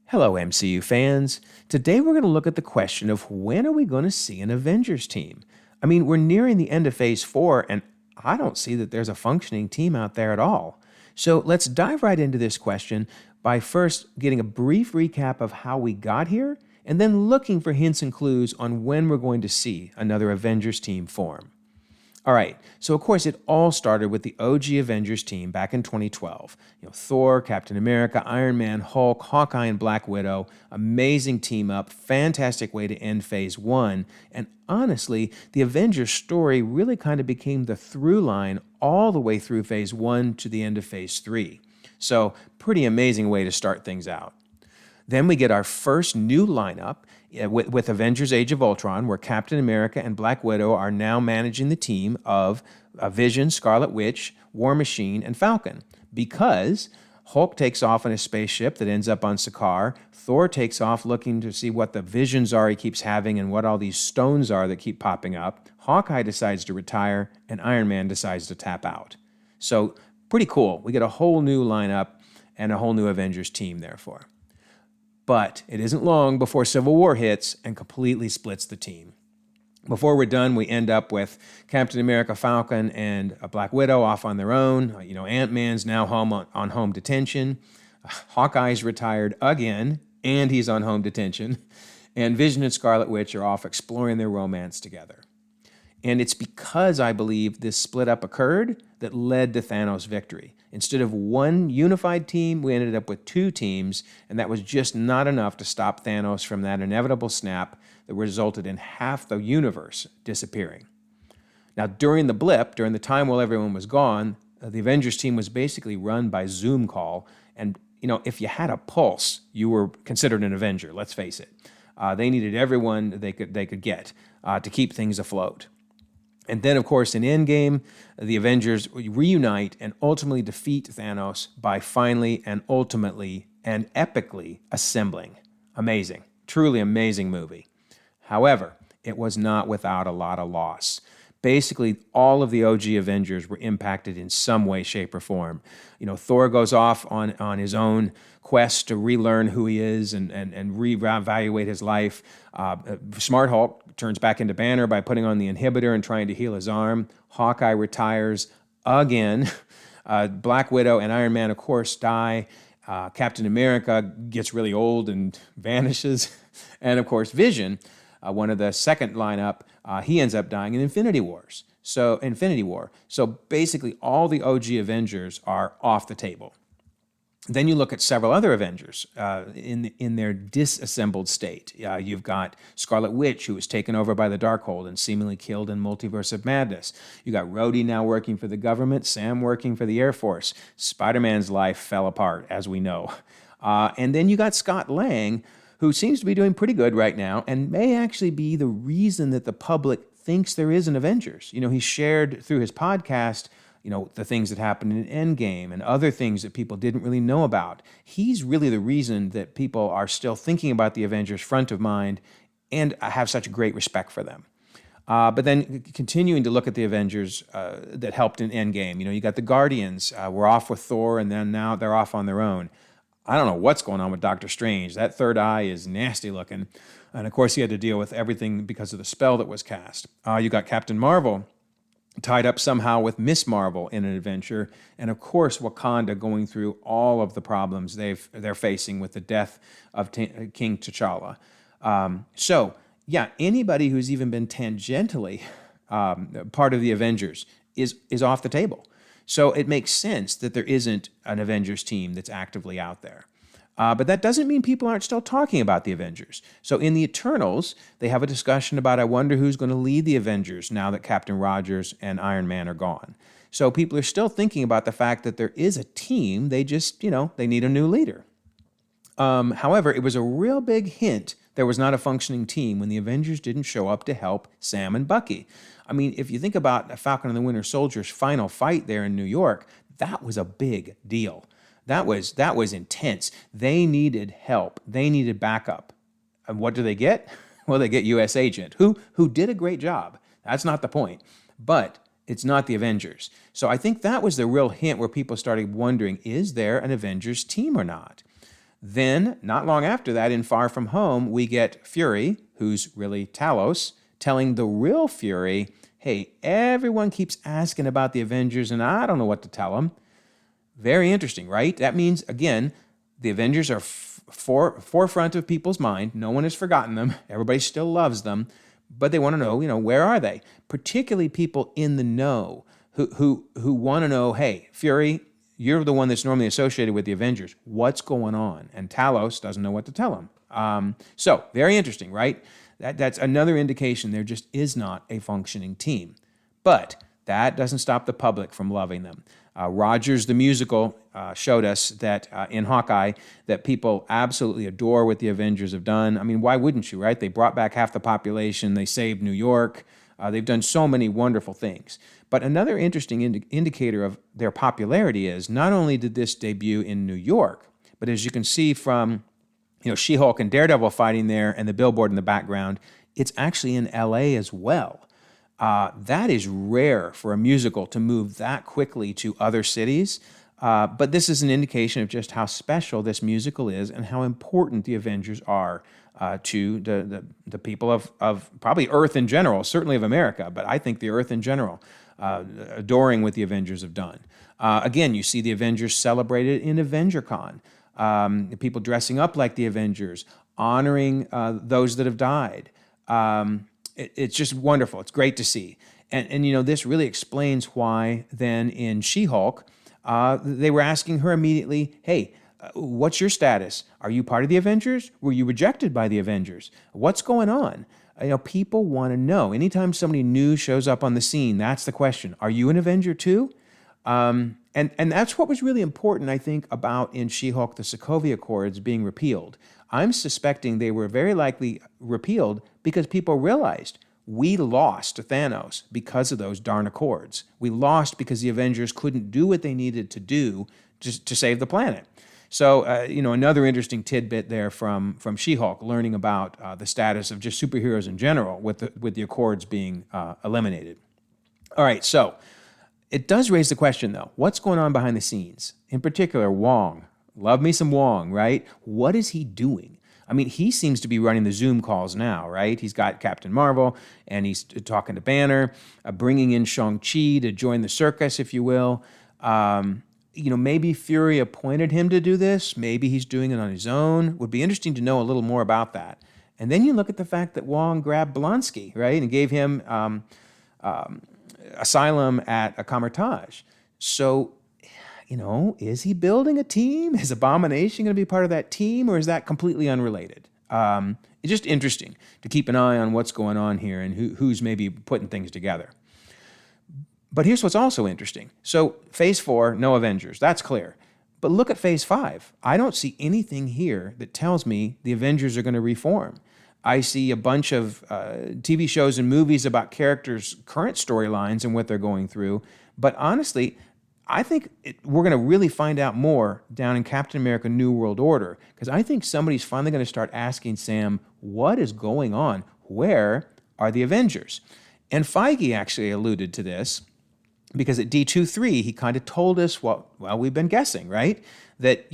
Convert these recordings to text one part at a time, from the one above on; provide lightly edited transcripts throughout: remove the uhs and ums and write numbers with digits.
Hello, MCU fans. Today we're going to look at the question of when are we going to see an Avengers team? I mean, we're nearing the end of Phase 4, and I don't see that there's a functioning team out there at all. So let's dive right into this question by first getting a brief recap of how we got here, and then looking for hints and clues on when we're going to see another Avengers team form. All right, so of course it all started with the OG Avengers team back in 2012. Thor, Captain America, Iron Man, Hulk, Hawkeye, and Black Widow. Amazing team up, fantastic way to end Phase 1. And honestly, the Avengers story really kind of became the through line all the way through Phase 1 to the end of Phase 3. So pretty amazing way to start things out. Then we get our first new lineup with Avengers Age of Ultron, where Captain America and Black Widow are now managing the team of Vision, Scarlet Witch, War Machine, and Falcon. Because Hulk takes off on a spaceship that ends up on Sakaar, Thor takes off looking to see what the visions are he keeps having and what all these stones are that keep popping up, Hawkeye decides to retire, and Iron Man decides to tap out. So pretty cool. We get a whole new lineup and a whole new Avengers team, therefore. But it isn't long before Civil War hits and completely splits the team. Before we're done, we end up with Captain America, Falcon, and Black Widow off on their own. Ant-Man's now home on home detention. Hawkeye's retired again, and he's on home detention. And Vision and Scarlet Witch are off exploring their romance together. And it's because I believe this split up occurred that led to Thanos' victory. Instead of one unified team, we ended up with two teams, and that was just not enough to stop Thanos from that inevitable snap that resulted in half the universe disappearing. Now, during the blip, during the time while everyone was gone, the Avengers team was basically run by Zoom call, and if you had a pulse, you were considered an Avenger, let's face it. They needed everyone they could get to keep things afloat. And then, of course, in Endgame, the Avengers reunite and ultimately defeat Thanos by finally and ultimately and epically assembling. Amazing. Truly amazing movie. However, it was not without a lot of loss. Basically, all of the OG Avengers were impacted in some way, shape, or form. Thor goes off on his own quest to relearn who he is and reevaluate his life. Smart Hulk turns back into Banner by putting on the inhibitor and trying to heal his arm. Hawkeye retires again. Black Widow and Iron Man, of course, die. Captain America gets really old and vanishes. And, of course, Vision, one of the second lineup, he ends up dying in Infinity War. So basically, all the OG Avengers are off the table. Then you look at several other Avengers in their disassembled state. You've got Scarlet Witch, who was taken over by the Darkhold and seemingly killed in Multiverse of Madness. You got Rhodey now working for the government, Sam working for the Air Force. Spider-Man's life fell apart, as we know. And then you got Scott Lang, who seems to be doing pretty good right now and may actually be the reason that the public thinks there is an Avengers. He shared through his podcast the things that happened in Endgame and other things that people didn't really know about. He's really the reason that people are still thinking about the Avengers front of mind and have such great respect for them. But then continuing to look at the Avengers that helped in Endgame, you got the Guardians. We're off with Thor, and then now they're off on their own. I don't know what's going on with Doctor Strange. That third eye is nasty looking. And of course, he had to deal with everything because of the spell that was cast. You got Captain Marvel tied up somehow with Miss Marvel in an adventure. And of course, Wakanda going through all of the problems they're facing with the death of King T'Challa. Anybody who's even been tangentially part of the Avengers is off the table. So it makes sense that there isn't an Avengers team that's actively out there. But that doesn't mean people aren't still talking about the Avengers. So in the Eternals, they have a discussion about, I wonder who's going to lead the Avengers now that Captain Rogers and Iron Man are gone. So people are still thinking about the fact that there is a team. They just, they need a new leader. However, it was a real big hint there was not a functioning team when the Avengers didn't show up to help Sam and Bucky. I mean, if you think about Falcon and the Winter Soldier's final fight there in New York, that was a big deal. That was intense. They needed help. They needed backup. And what do they get? Well, they get U.S. Agent, who did a great job. That's not the point. But it's not the Avengers. So I think that was the real hint where people started wondering, is there an Avengers team or not? Then, not long after that, in Far From Home, we get Fury, who's really Talos, telling the real Fury, hey, everyone keeps asking about the Avengers, and I don't know what to tell them. Very interesting, right? That means, again, the Avengers are forefront of people's mind. No one has forgotten them. Everybody still loves them. But they want to know, where are they? Particularly people in the know who want to know, hey, Fury, you're the one that's normally associated with the Avengers. What's going on? And Talos doesn't know what to tell him. So, very interesting, right? That's another indication there just is not a functioning team. But that doesn't stop the public from loving them. Rogers, the musical, showed us that in Hawkeye that people absolutely adore what the Avengers have done. I mean, why wouldn't you, right? They brought back half the population. They saved New York. They've done so many wonderful things. But another interesting indicator of their popularity is not only did this debut in New York, but as you can see from She-Hulk and Daredevil fighting there and the billboard in the background, it's actually in L.A. as well. That is rare for a musical to move that quickly to other cities, but this is an indication of just how special this musical is and how important the Avengers are to the people of probably Earth in general, certainly of America, but I think the Earth in general, adoring what the Avengers have done. Again, you see the Avengers celebrated in AvengerCon, people dressing up like the Avengers, honoring those that have died. It's just wonderful. It's great to see. And this really explains why then in She-Hulk, they were asking her immediately, hey, what's your status? Are you part of the Avengers? Were you rejected by the Avengers? What's going on? People want to know. Anytime somebody new shows up on the scene, that's the question. Are you an Avenger too? And that's what was really important, I think, about in She-Hulk, the Sokovia Accords being repealed. I'm suspecting they were very likely repealed because people realized we lost to Thanos because of those darn accords. We lost because the Avengers couldn't do what they needed to do to save the planet. So, another interesting tidbit there from She-Hulk, learning about the status of just superheroes in general with the accords being eliminated. All right, so it does raise the question, though, what's going on behind the scenes? In particular, Wong. Love me some Wong, right? What is he doing? I mean, he seems to be running the Zoom calls now, right? He's got Captain Marvel, and he's talking to Banner, bringing in Shang-Chi to join the circus, if you will. Maybe Fury appointed him to do this. Maybe he's doing it on his own. Would be interesting to know a little more about that. And then you look at the fact that Wong grabbed Blonsky, right, and gave him asylum at a Kamertage. So, is he building a team? Is Abomination going to be part of that team, or is that completely unrelated? It's just interesting to keep an eye on what's going on here and who's maybe putting things together. But here's what's also interesting. So Phase 4, no Avengers. That's clear. But look at Phase 5. I don't see anything here that tells me the Avengers are going to reform. I see a bunch of TV shows and movies about characters' current storylines and what they're going through. But honestly, I think we're going to really find out more down in Captain America New World Order, because I think somebody's finally going to start asking Sam, what is going on? Where are the Avengers? And Feige actually alluded to this, because at D23, he kind of told us what, we've been guessing, right? That,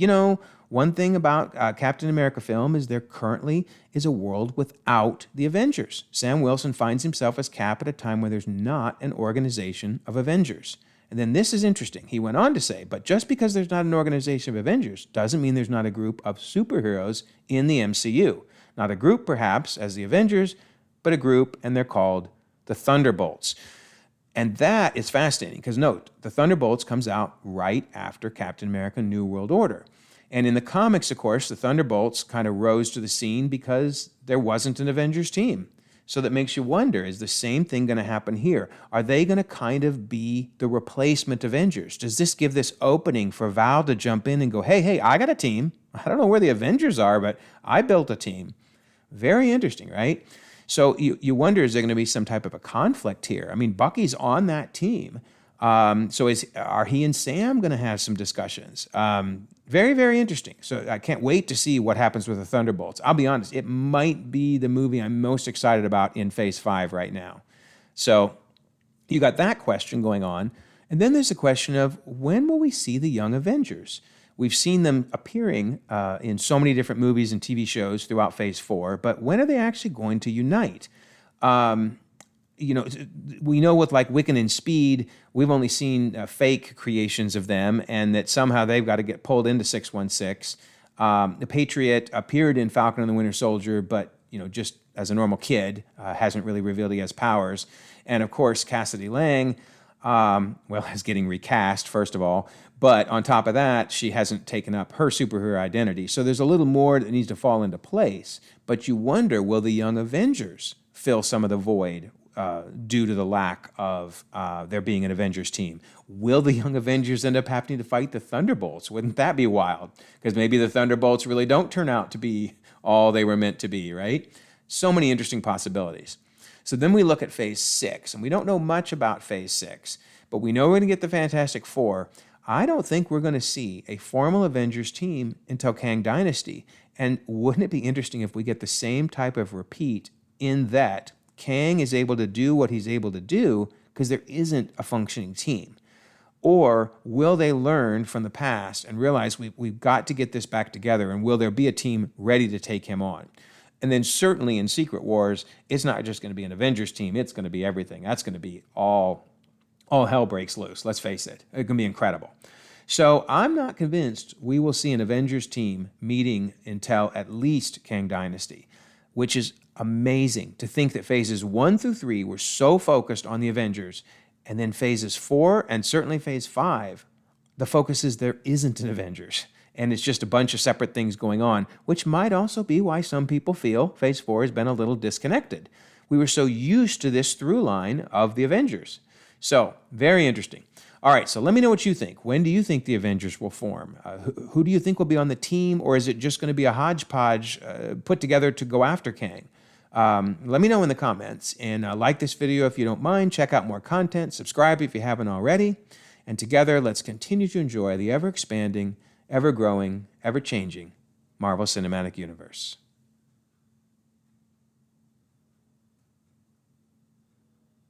one thing about Captain America film is there currently is a world without the Avengers. Sam Wilson finds himself as Cap at a time where there's not an organization of Avengers. And then this is interesting. He went on to say, but just because there's not an organization of Avengers doesn't mean there's not a group of superheroes in the MCU. Not a group, perhaps, as the Avengers, but a group, and they're called the Thunderbolts. And that is fascinating, because note, the Thunderbolts comes out right after Captain America New World Order. And in the comics, of course, the Thunderbolts kind of rose to the scene because there wasn't an Avengers team. So that makes you wonder, is the same thing going to happen here? Are they going to kind of be the replacement Avengers? Does this give this opening for Val to jump in and go, hey, I got a team. I don't know where the Avengers are, but I built a team. Very interesting, right? So you wonder, is there going to be some type of a conflict here? I mean, Bucky's on that team. So are he and Sam going to have some discussions? Very, very interesting. So I can't wait to see what happens with the Thunderbolts. I'll be honest, it might be the movie I'm most excited about in Phase 5 right now. So you got that question going on. And then there's the question of, when will we see the Young Avengers? We've seen them appearing in so many different movies and TV shows throughout Phase 4, but when are they actually going to unite? You know, we know with like Wiccan and Speed, we've only seen fake creations of them, and that somehow they've got to get pulled into 616. The Patriot appeared in Falcon and the Winter Soldier, but just as a normal kid, hasn't really revealed he has powers. And of course, Cassidy Lang, is getting recast, first of all. But on top of that, she hasn't taken up her superhero identity. So there's a little more that needs to fall into place. But you wonder, will the Young Avengers fill some of the void due to the lack of there being an Avengers team? Will the Young Avengers end up having to fight the Thunderbolts? Wouldn't that be wild? Because maybe the Thunderbolts really don't turn out to be all they were meant to be, right? So many interesting possibilities. So then we look at Phase 6, and we don't know much about Phase 6, but we know we're going to get the Fantastic Four. I don't think we're going to see a formal Avengers team until Kang Dynasty. And wouldn't it be interesting if we get the same type of repeat in that Kang is able to do what he's able to do because there isn't a functioning team? Or will they learn from the past and realize we've got to get this back together, and will there be a team ready to take him on? And then certainly in Secret Wars, it's not just going to be an Avengers team, it's going to be everything. That's going to be all hell breaks loose, let's face it. It's going to be incredible. So I'm not convinced we will see an Avengers team meeting until at least Kang Dynasty, which is amazing to think that phases 1 through 3 were so focused on the Avengers, and then phases 4 and certainly phase 5, the focus is there isn't an Avengers, and it's just a bunch of separate things going on, which might also be why some people feel phase 4 has been a little disconnected. We were so used to this through line of the Avengers. So, very interesting. All right, so let me know what you think. When do you think the Avengers will form? Who do you think will be on the team, or is it just going to be a hodgepodge put together to go after Kang? Let me know in the comments, and like this video if you don't mind. Check out more content, subscribe if you haven't already, and together let's continue to enjoy the ever-expanding, ever-growing, ever-changing Marvel Cinematic Universe.